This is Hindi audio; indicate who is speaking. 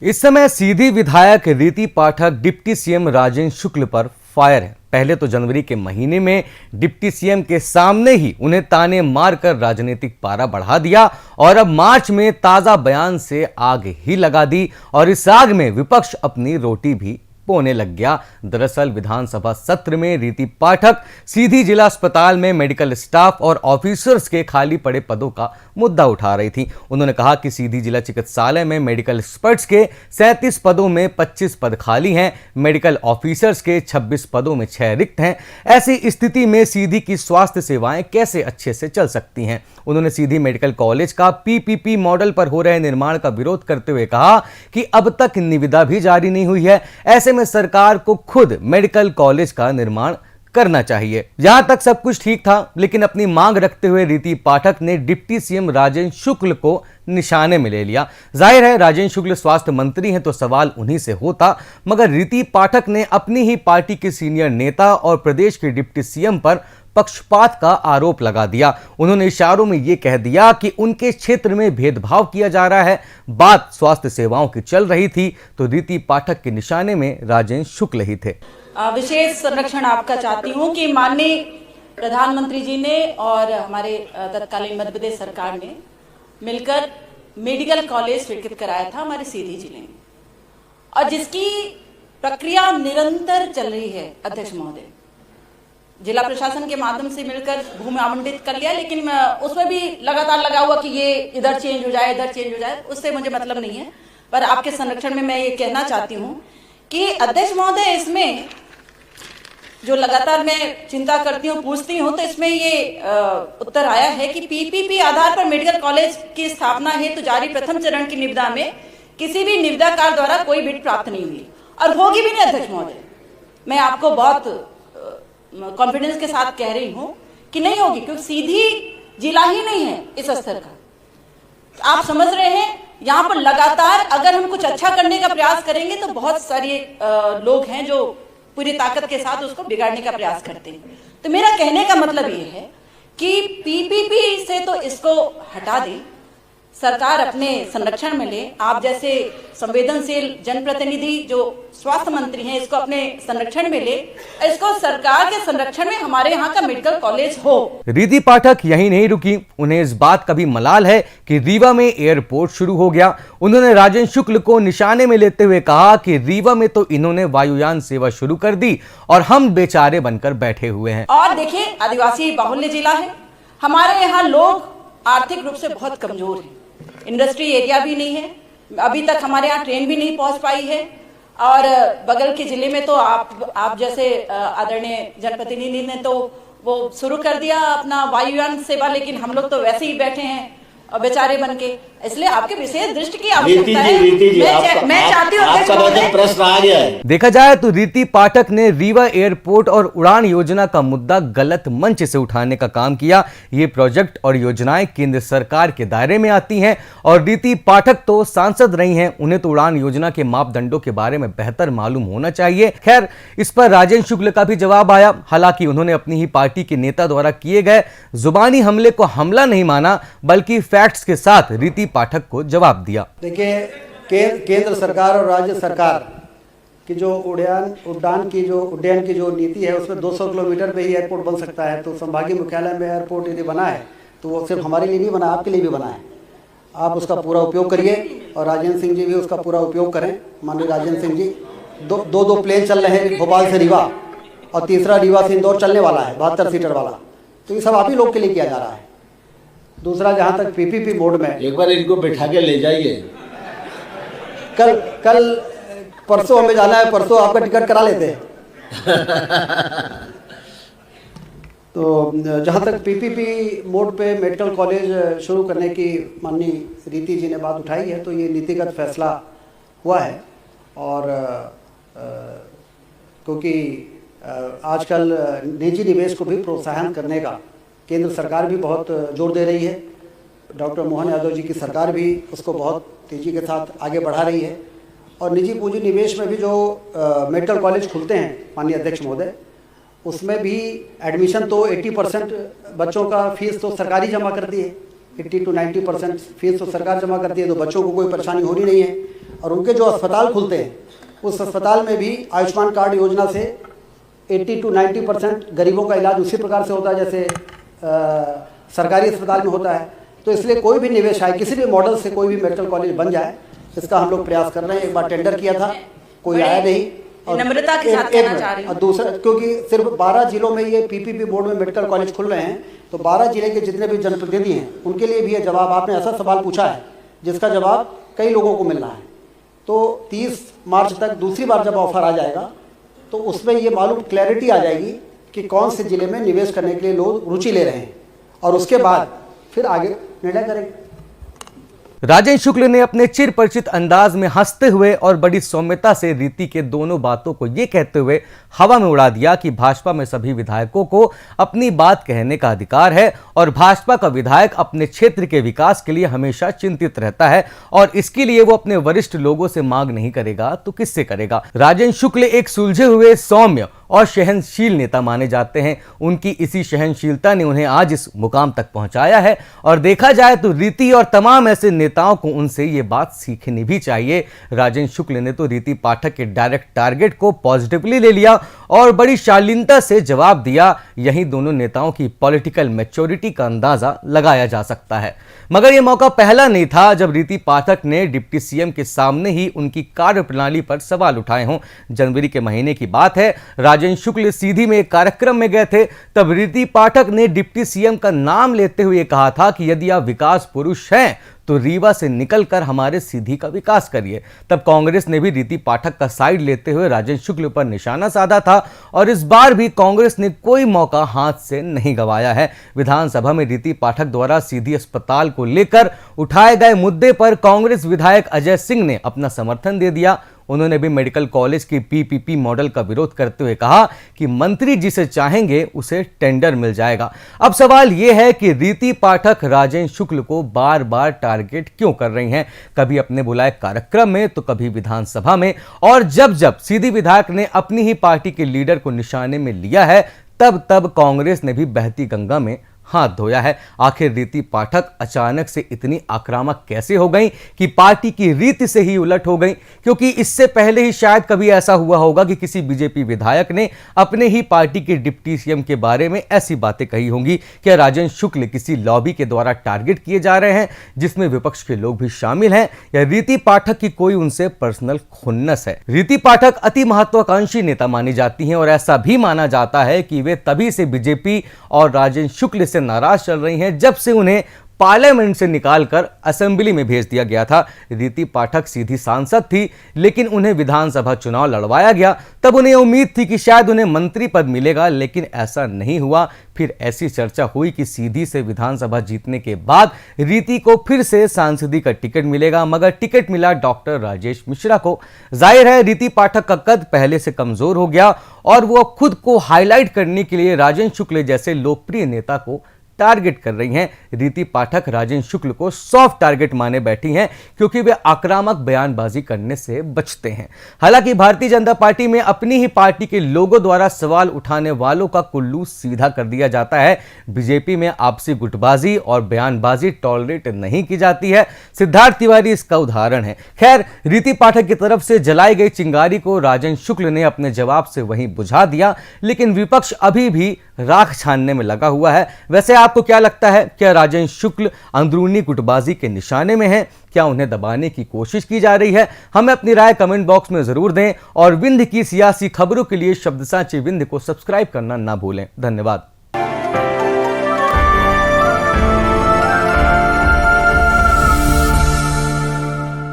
Speaker 1: इस समय सीधी विधायक रीति पाठक डिप्टी सीएम राजेंद्र शुक्ल पर फायर है। पहले तो जनवरी के महीने में डिप्टी सीएम के सामने ही उन्हें ताने मारकर राजनीतिक पारा बढ़ा दिया और अब मार्च में ताजा बयान से आग ही लगा दी और इस आग में विपक्ष अपनी रोटी भी पोने लग गया। दरअसल विधानसभा सत्र में रीति पाठक सीधी जिला अस्पताल में मेडिकल स्टाफ और ऑफिसर्स के खाली पड़े पदों का मुद्दा उठा रही थी। उन्होंने कहा कि सीधी जिला चिकित्सालय में मेडिकल एक्सपर्ट्स के 37 पदों में 25 पद खाली हैं, मेडिकल ऑफिसर्स के 26 पदों में 6 रिक्त हैं। ऐसी स्थिति में सीधी की स्वास्थ्य सेवाएं कैसे अच्छे से चल सकती हैं। उन्होंने सीधी मेडिकल कॉलेज का पीपीपी मॉडल पर हो रहे निर्माण का विरोध करते हुए कहा कि अब तक निविदा भी जारी नहीं हुई है, ऐसे में सरकार को खुद मेडिकल कॉलेज का निर्माण करना चाहिए। यहां तक सब कुछ ठीक था, लेकिन अपनी मांग रखते हुए रीति पाठक ने डिप्टी सीएम राजेंद्र शुक्ल को निशाने में ले लिया। जाहिर है राजेंद्र शुक्ल स्वास्थ्य मंत्री हैं तो सवाल उन्हीं से होता, मगर रीति पाठक ने अपनी ही पार्टी के सीनियर नेता और प्रदेश के डिप्टी सीएम पर पक्षपात का आरोप लगा दिया। उन्होंने इशारों में यह कह दिया कि उनके क्षेत्र में भेदभाव किया जा रहा है। बात स्वास्थ्य सेवाओं की चल रही थी तो रीति पाठक के निशाने में राजेंद्र शुक्ल ही थे।
Speaker 2: विशेष संरक्षण आपका चाहती हूं कि माननीय प्रधानमंत्री जी ने और हमारे तत्कालीन मध्य प्रदेश सरकार ने मिलकर मेडिकल कॉलेज स्वीकृत कराया था हमारे सीधी जिले में, और जिसकी प्रक्रिया निरंतर चल रही है। अध्यक्ष महोदय, जिला प्रशासन के माध्यम से मिलकर भूमि आवंटित कर लिया, लेकिन उसमें भी लगातार लगा हुआ कि ये इधर चेंज हो जाए, इधर चेंज हो जाए, उससे मुझे मतलब नहीं है। पर आपके संरक्षण में मैं ये कहना चाहती हूँ कि अध्यक्ष महोदय, इसमें जो लगातार मैं चिंता करती हूँ, पूछती हूँ, तो इसमें ये उत्तर आया है कि पीपीपी आधार पर मेडिकल कॉलेज की स्थापना हेतु जारी प्रथम चरण की निविदा में किसी भी निविदाकार द्वारा कोई बिड प्राप्त नहीं हुई और होगी भी नहीं। अध्यक्ष महोदय, मैं आपको बहुत कॉन्फिडेंस के साथ कह रही हूं कि नहीं होगी, क्योंकि सीधी जिला ही नहीं है इस स्तर का। आप समझ रहे हैं, यहां पर लगातार अगर हम कुछ अच्छा करने का प्रयास करेंगे तो बहुत सारे लोग हैं जो पूरी ताकत के साथ उसको बिगाड़ने का प्रयास करते हैं। तो मेरा कहने का मतलब ये है कि पीपीपी से तो इसको हटा दें, सरकार अपने संरक्षण में ले। आप जैसे संवेदनशील जनप्रतिनिधि जो स्वास्थ्य मंत्री हैं, इसको अपने संरक्षण में ले, इसको सरकार के संरक्षण में हमारे यहाँ का मेडिकल कॉलेज हो।
Speaker 1: रीति पाठक यही नहीं रुकी, उन्हें इस बात का भी मलाल है कि रीवा में एयरपोर्ट शुरू हो गया। उन्होंने राजेंद्र शुक्ल को निशाने में लेते हुए कहा कि रीवा में तो इन्होंने वायुयान सेवा शुरू कर दी और हम बेचारे बनकर बैठे हुए हैं।
Speaker 2: और देखिए, आदिवासी बाहुल्य जिला है, हमारे यहाँ लोग आर्थिक रूप से बहुत कमजोर हैं, इंडस्ट्री एरिया भी नहीं है, अभी तक हमारे यहाँ ट्रेन भी नहीं पहुंच पाई है। और बगल के जिले में तो आप जैसे आदरणीय जनप्रतिनिधि ने तो वो शुरू कर दिया अपना वायुयान सेवा, लेकिन हम लोग तो वैसे ही बैठे हैं बेचारे बन के। इसलिए आपके विशेष दृष्टि की आवश्यकता है। मैं चाहती हूँ
Speaker 3: प्रश्न आ गया है।
Speaker 1: देखा जाए तो रीति पाठक ने रीवा एयरपोर्ट और उड़ान योजना का मुद्दा गलत मंच से उठाने का काम किया। ये प्रोजेक्ट और योजनाएं केंद्र सरकार के दायरे में आती हैं और रीति पाठक तो सांसद रही हैं, उन्हें तो उड़ान योजना के मापदंडों के बारे में बेहतर मालूम होना चाहिए। खैर, इस पर राजेंद्र शुक्ल का भी जवाब आया। हालांकि उन्होंने अपनी ही पार्टी के नेता द्वारा किए गए जुबानी हमले को हमला नहीं माना, बल्कि फैक्ट्स के साथ रीति पाठक को जवाब दिया।
Speaker 4: देखिए, केंद्र सरकार और राज्य सरकार की जो उड्डयन की जो नीति है, उसमें 200 किलोमीटर पे ही एयरपोर्ट बन सकता है। तो संभागीय मुख्यालय में एयरपोर्ट यदि बना है तो वो सिर्फ हमारे लिए नहीं बना, आपके लिए भी बना है। आप उसका पूरा उपयोग करिए और राजेंद्र सिंह जी भी उसका पूरा उपयोग करें। माननीय राजेंद्र सिंह जी, दो प्लेन चल रहे हैं भोपाल से रीवा और तीसरा रीवा से इंदौर चलने वाला है 72 सीटर वाला। तो ये सब आप ही लोग के लिए किया जा रहा है। दूसरा, जहां तक पीपीपी मोड में,
Speaker 3: एक बार इनको बैठा के ले जाइए।
Speaker 4: कल परसों हमें जाना है, परसों आपका टिकट करा लेते हैं। तो जहां तक पीपीपी मोड पे मेडिकल कॉलेज शुरू करने की माननीय रीति जी ने बात उठाई है, तो ये नीतिगत फैसला हुआ है। और क्योंकि आजकल निजी निवेश को भी प्रोत्साहन करने का केंद्र सरकार भी बहुत जोर दे रही है। डॉक्टर मोहन यादव जी की सरकार भी उसको बहुत तेज़ी के साथ आगे बढ़ा रही है। और निजी पूंजी निवेश में भी जो मेडिकल कॉलेज खुलते हैं माननीय अध्यक्ष महोदय, उसमें भी एडमिशन तो 80% बच्चों का फीस तो सरकारी जमा करती है, 80 to 90% फीस तो सरकार जमा करती है, तो बच्चों को कोई परेशानी हो रही नहीं है। और उनके जो अस्पताल खुलते हैं उस अस्पताल में भी आयुष्मान कार्ड योजना से 80 to 90% गरीबों का इलाज उसी प्रकार से होता है जैसे सरकारी अस्पताल में होता है। तो इसलिए कोई भी निवेश आए, किसी भी मॉडल से कोई भी मेडिकल कॉलेज बन जाए, इसका हम लोग प्रयास कर रहे हैं। एक बार टेंडर किया था, कोई आया नहीं।
Speaker 2: नम्रता के साथ कहना चाह रही हूं।
Speaker 4: दूसरा, क्योंकि सिर्फ 12 जिलों में ये पीपीपी बोर्ड में मेडिकल कॉलेज खुल रहे हैं, तो 12 जिले के जितने भी जनप्रतिनिधि हैं उनके लिए भी ये जवाब, आपने ऐसा सवाल पूछा है जिसका जवाब कई लोगों को मिल रहा है। तो 30 मार्च तक दूसरी बार जब ऑफर आ जाएगा तो उसमें ये मालूम क्लैरिटी आ जाएगी कि कौन से जिले में निवेश करने के लिए लोग रुचि ले रहे हैं, और उसके बाद फिर आगे निर्णय करेंगे।
Speaker 1: राजेंद्र शुक्ल ने अपने चिर परिचित अंदाज में हंसते हुए और बड़ी सौम्यता से रीति के दोनों बातों को यह कहते हुए हवा में उड़ा दिया कि भाजपा में सभी विधायकों को अपनी बात कहने का अधिकार है और भाजपा का विधायक अपने क्षेत्र के विकास के लिए हमेशा चिंतित रहता है और इसके लिए वो अपने वरिष्ठ लोगों से मांग नहीं करेगा तो किससे करेगा। राजेंद्र शुक्ल एक सुलझे हुए, सौम्य और सहनशील नेता माने जाते हैं। उनकी इसी सहनशीलता ने उन्हें आज इस मुकाम तक पहुंचाया है और देखा जाए तो रीति और तमाम ऐसे नेताओं को उनसे ये बात सीखनी भी चाहिए। राजेंद्र शुक्ल ने तो रीति पाठक के डायरेक्ट टारगेट को पॉजिटिवली ले लिया और बड़ी शालीनता से जवाब दिया। यही दोनों नेताओं की पॉलिटिकल मैच्योरिटी का अंदाजा लगाया जा सकता है। मगर यह मौका पहला नहीं था जब रीति पाठक ने डिप्टी सीएम के सामने ही उनकी कार्यप्रणाली पर सवाल उठाए हों। जनवरी के महीने की बात है, राजेंद्र शुक्ल सीधी में एक कार्यक्रम में गए थे। तब रीति पाठक ने डिप्टी सीएम का नाम लेते हुए कहा था कि यदि आप विकास पुरुष हैं तो रीवा से निकलकर हमारे सीधी का विकास करिए। तब कांग्रेस ने भी रीति पाठक का साइड लेते हुए राजेंद्र शुक्ल पर निशाना साधा था और इस बार भी कांग्रेस ने कोई मौका हाथ से नहीं गंवाया है। विधानसभा में रीति पाठक द्वारा सीधी अस्पताल को लेकर उठाए गए मुद्दे पर कांग्रेस विधायक अजय सिंह ने अपना समर्थन दे दिया। उन्होंने भी मेडिकल कॉलेज की पीपीपी मॉडल का विरोध करते हुए कहा कि मंत्री जिसे चाहेंगे उसे टेंडर मिल जाएगा। अब सवाल यह है कि रीति पाठक राजेंद्र शुक्ल को बार बार टारगेट क्यों कर रही हैं, कभी अपने बुलाए कार्यक्रम में तो कभी विधानसभा में, और जब जब सीधी विधायक ने अपनी ही पार्टी के लीडर को निशाने में लिया है तब तब कांग्रेस ने भी बहती गंगा में हाथ धोया है। आखिर रीति पाठक अचानक से इतनी आक्रामक कैसे हो गई कि पार्टी की रीति से ही उलट हो गई? क्योंकि इससे पहले ही शायद कभी ऐसा हुआ होगा कि किसी बीजेपी विधायक ने अपने ही पार्टी के डिप्टी सीएम के बारे में ऐसी बातें कही होंगी। क्या राजेंद्र शुक्ल किसी लॉबी के द्वारा टारगेट किए जा रहे हैं जिसमें विपक्ष के लोग भी शामिल हैं, या रीति पाठक की कोई उनसे पर्सनल खुन्नस है? रीति पाठक अति महत्वाकांक्षी नेता मानी जाती हैं और ऐसा भी माना जाता है कि वे तभी से बीजेपी और राजेंद्र शुक्ल से नाराज चल रही हैं जब से उन्हें पार्लियामेंट से निकालकर असेंबली में भेज दिया गया था। रीति पाठक सीधी सांसद थी लेकिन उन्हें विधानसभा चुनाव लड़वाया गया। तब उन्हें उम्मीद थी कि शायद उन्हें मंत्री पद मिलेगा, लेकिन ऐसा नहीं हुआ। फिर ऐसी चर्चा हुई कि सीधी से विधानसभा जीतने के बाद रीति को फिर से सांसदी का टिकट मिलेगा, मगर टिकट मिला डॉक्टर राजेश मिश्रा को। जाहिर है रीति पाठक का कद पहले से कमजोर हो गया और वो खुद को हाईलाइट करने के लिए राजेंद्र शुक्ल जैसे लोकप्रिय नेता को टारगेट कर रही हैं। रीति पाठक राजेंद्र शुक्ल को सॉफ्ट टारगेट माने बैठी हैं क्योंकि वे आक्रामक बयानबाजी करने से बचते हैं। हालांकि भारतीय जनता पार्टी में अपनी ही पार्टी के लोगों द्वारा सवाल उठाने वालों का कुल्लू सीधा कर दिया जाता है। बीजेपी में आपसी गुटबाजी और बयानबाजी टॉलरेट नहीं की जाती है। सिद्धार्थ तिवारी इसका उदाहरण है। खैर, रीति पाठक की तरफ से जलाई गई चिंगारी को राजेंद्र शुक्ल ने अपने जवाब से वहीं बुझा दिया, लेकिन विपक्ष अभी भी राख छानने में लगा हुआ है। वैसे आपको क्या लगता है, क्या राजेंद्र शुक्ल अंदरूनी गुटबाजी के निशाने में हैं? क्या उन्हें दबाने की कोशिश की जा रही है? हमें अपनी राय कमेंट बॉक्स में जरूर दें और विंध्य की सियासी खबरों के लिए शब्द सांचे विंध्य को सब्सक्राइब करना ना भूलें। धन्यवाद।